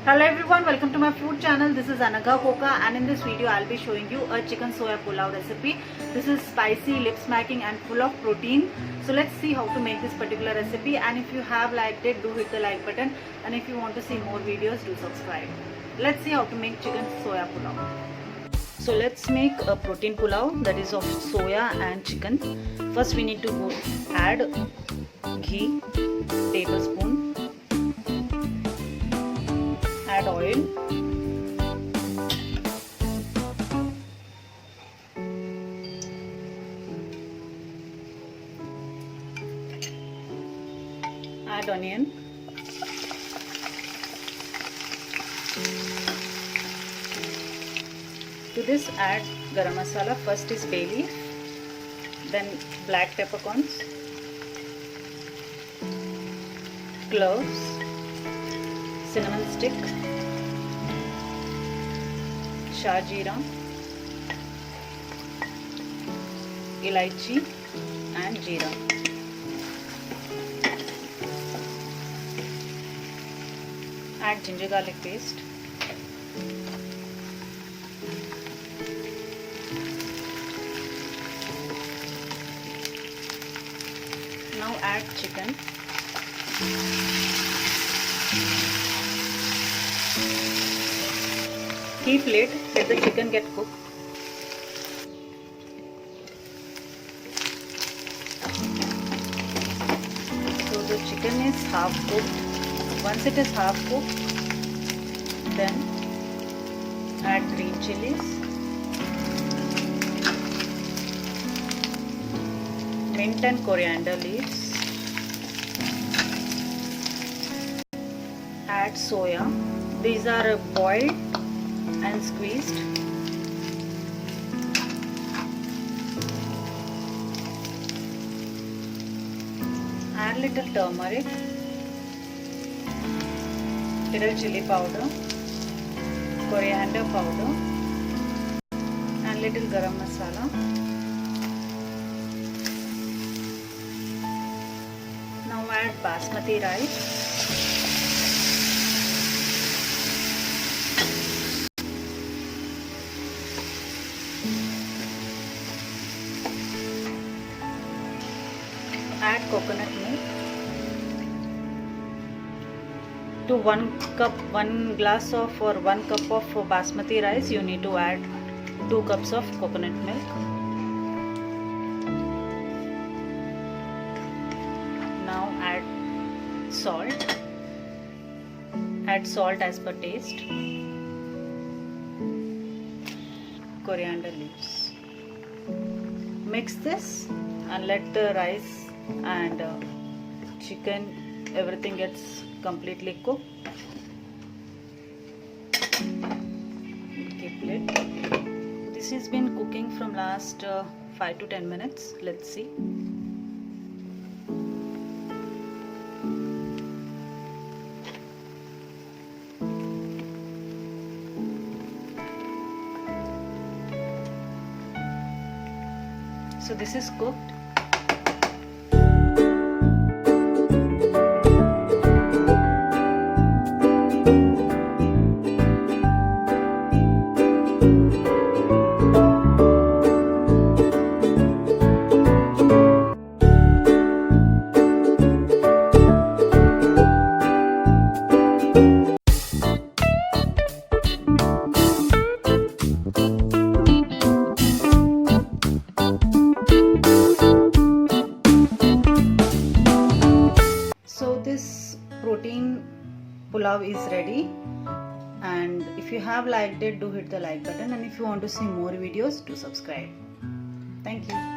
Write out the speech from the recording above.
Hello everyone, welcome to my food channel. This is Anagha and in this video I'll be showing you a chicken soya pulao recipe. This is spicy, lip smacking and full of protein. So let's see how to make this particular recipe, and if you have liked it, do hit the like button, and if you want to see more videos, do subscribe. Let's see how to make chicken soya pulao. So let's make a protein pulao, that is of soya and chicken. First we need to add ghee, tablespoon, add oil, add onion, to this add garam masala. First is bay leaf, then black peppercorns, cloves, cinnamon stick, shah jeera, elaichi and jeera. Add ginger garlic paste, now add chicken, keep lid, let the chicken get cooked. So the chicken is half cooked. Once it is half cooked, then add green chilies, mint and coriander leaves, add soya. These are boiled and squeezed. Add little turmeric, little chili powder, coriander powder and little garam masala. Now add basmati rice. Add coconut milk. To 1 glass of or 1 cup of basmati rice, you need to add 2 cups of coconut milk. Now add salt. Add salt as per taste. Coriander leaves. Mix this and let the rice and chicken, everything gets completely cooked. Keep lid. This has been cooking from last 5 to 10 minutes. Let's see. So this is cooked. So this protein pulao is ready, and if you have liked it, do hit the like button, and if you want to see more videos, do subscribe. Thank you.